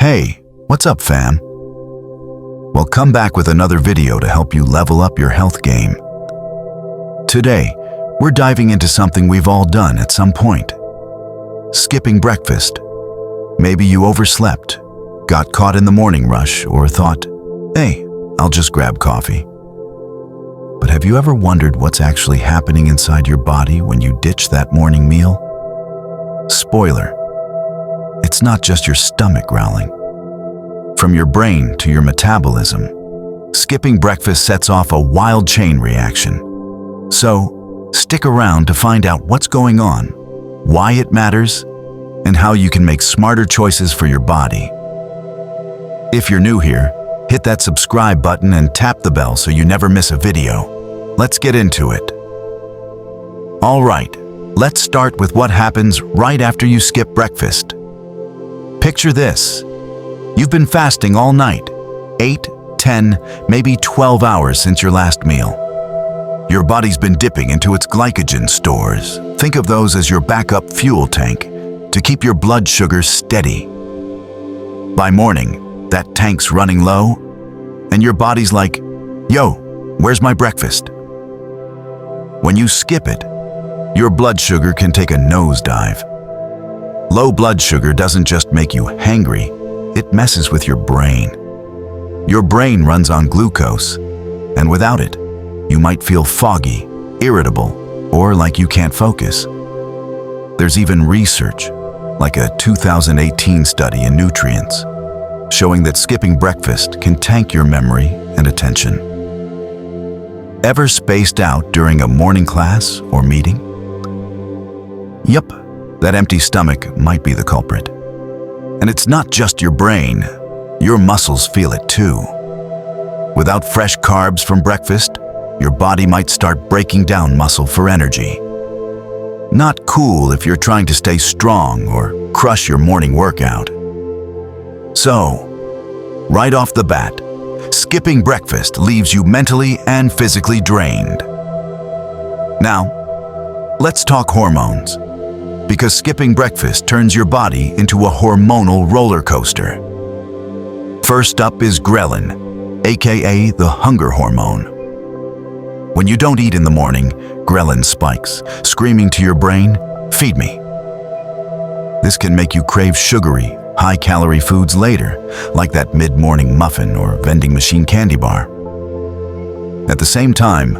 Hey, what's up, fam? Well, come back with another video to help you level up your health game. Today, we're diving into something we've all done at some point. Skipping breakfast. Maybe you overslept, got caught in the morning rush, or thought, hey, I'll just grab coffee. But have you ever wondered what's actually happening inside your body when you ditch that morning meal? Spoiler, it's not just your stomach growling. From your brain to your metabolism, skipping breakfast sets off a wild chain reaction. So, stick around to find out what's going on, why it matters, and how you can make smarter choices for your body. If you're new here, hit that subscribe button and tap the bell so you never miss a video. Let's get into it. All right, let's start with what happens right after you skip breakfast. Picture this. You've been fasting all night, 8, 10, maybe 12 hours since your last meal. Your body's been dipping into its glycogen stores. Think of those as your backup fuel tank to keep your blood sugar steady. By morning, that tank's running low, and your body's like, yo, where's my breakfast? When you skip it, your blood sugar can take a nosedive. Low blood sugar doesn't just make you hangry, it messes with your brain. Your brain runs on glucose, and without it, you might feel foggy, irritable, or like you can't focus. There's even research, like a 2018 study in Nutrients, showing that skipping breakfast can tank your memory and attention. Ever spaced out during a morning class or meeting? Yup, that empty stomach might be the culprit. And it's not just your brain, your muscles feel it too. Without fresh carbs from breakfast, your body might start breaking down muscle for energy. Not cool if you're trying to stay strong or crush your morning workout. So, right off the bat, skipping breakfast leaves you mentally and physically drained. Now, let's talk hormones. Because skipping breakfast turns your body into a hormonal roller coaster. First up is ghrelin, aka the hunger hormone. When you don't eat in the morning, ghrelin spikes, screaming to your brain, feed me. This can make you crave sugary, high-calorie foods later, like that mid-morning muffin or vending machine candy bar. At the same time,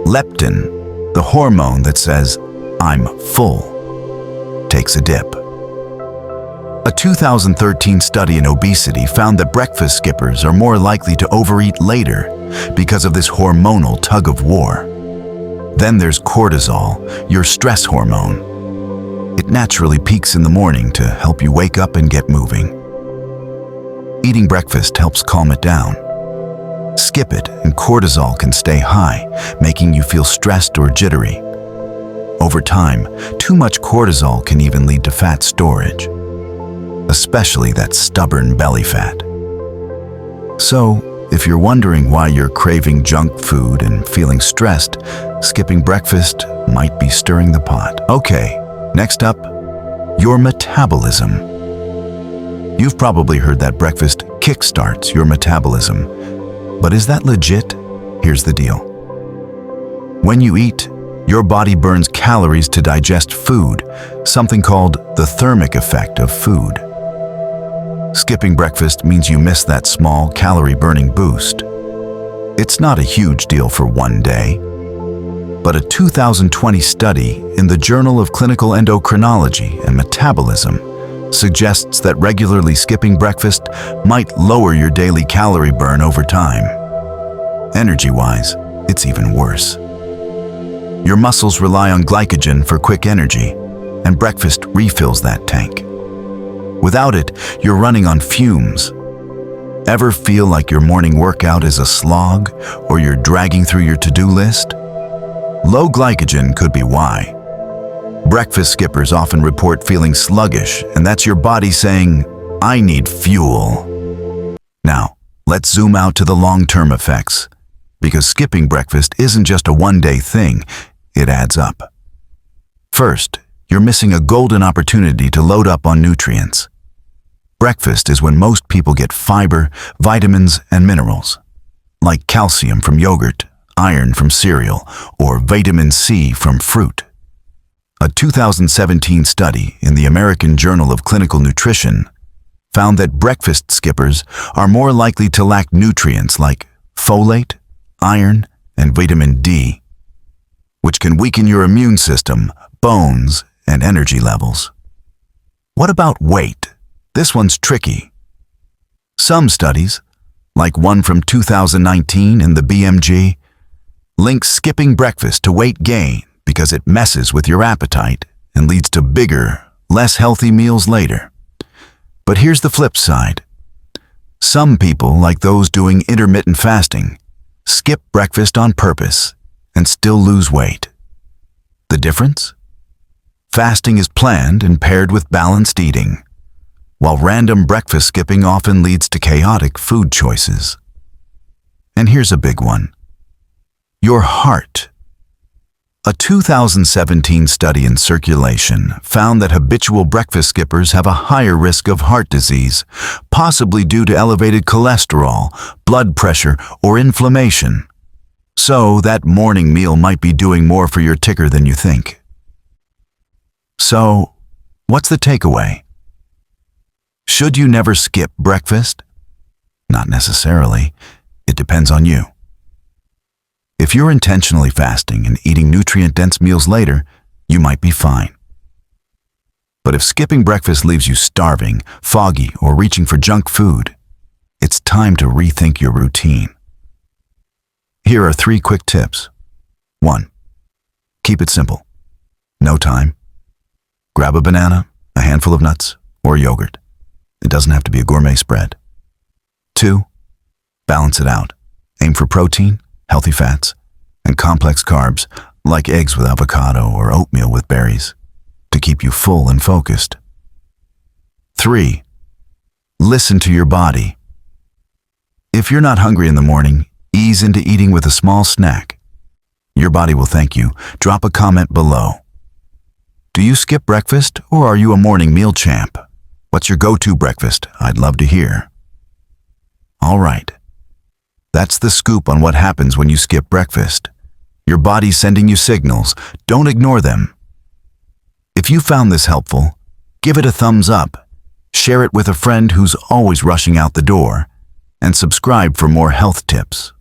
leptin, the hormone that says, I'm full, takes a dip. A 2013 study in obesity found that breakfast skippers are more likely to overeat later because of this hormonal tug-of-war. Then there's cortisol, your stress hormone. It naturally peaks in the morning to help you wake up and get moving. Eating breakfast helps calm it down. Skip it and cortisol can stay high, making you feel stressed or jittery. Over time, too much cortisol can even lead to fat storage, especially that stubborn belly fat. So, if you're wondering why you're craving junk food and feeling stressed, skipping breakfast might be stirring the pot. Okay, next up, your metabolism. You've probably heard that breakfast kickstarts your metabolism, but is that legit? Here's the deal. When you eat, your body burns calories to digest food, something called the thermic effect of food. Skipping breakfast means you miss that small calorie-burning boost. It's not a huge deal for one day, but a 2020 study in the Journal of Clinical Endocrinology and Metabolism suggests that regularly skipping breakfast might lower your daily calorie burn over time. Energy-wise, it's even worse. Your muscles rely on glycogen for quick energy, and breakfast refills that tank. Without it, you're running on fumes. Ever feel like your morning workout is a slog, or you're dragging through your to-do list? Low glycogen could be why. Breakfast skippers often report feeling sluggish, and that's your body saying, I need fuel. Now, let's zoom out to the long-term effects. Because skipping breakfast isn't just a one-day thing, it adds up. First, you're missing a golden opportunity to load up on nutrients. Breakfast is when most people get fiber, vitamins, and minerals, like calcium from yogurt, iron from cereal, or vitamin C from fruit. A 2017 study in the American Journal of Clinical Nutrition found that breakfast skippers are more likely to lack nutrients like folate, iron, and vitamin D, which can weaken your immune system, bones, and energy levels. What about weight? This one's tricky. Some studies, like one from 2019 in the BMG, link skipping breakfast to weight gain because it messes with your appetite and leads to bigger, less healthy meals later. But here's the flip side. Some people, like those doing intermittent fasting, skip breakfast on purpose and still lose weight. The difference? Fasting is planned and paired with balanced eating, while random breakfast skipping often leads to chaotic food choices. And here's a big one. Your heart. A 2017 study in Circulation found that habitual breakfast skippers have a higher risk of heart disease, possibly due to elevated cholesterol, blood pressure, or inflammation. So that morning meal might be doing more for your ticker than you think. So, what's the takeaway? Should you never skip breakfast? Not necessarily. It depends on you. If you're intentionally fasting and eating nutrient-dense meals later, you might be fine. But if skipping breakfast leaves you starving, foggy, or reaching for junk food, it's time to rethink your routine. Here are 3 quick tips. 1. Keep it simple. No time. Grab a banana, a handful of nuts, or yogurt. It doesn't have to be a gourmet spread. 2. Balance it out. Aim for protein, healthy fats, and complex carbs like eggs with avocado or oatmeal with berries to keep you full and focused. 3. Listen to your body. If you're not hungry in the morning, ease into eating with a small snack. Your body will thank you. Drop a comment below. Do you skip breakfast or are you a morning meal champ? What's your go-to breakfast? I'd love to hear. All right. That's the scoop on what happens when you skip breakfast. Your body's sending you signals. Don't ignore them. If you found this helpful, give it a thumbs up, share it with a friend who's always rushing out the door, and subscribe for more health tips.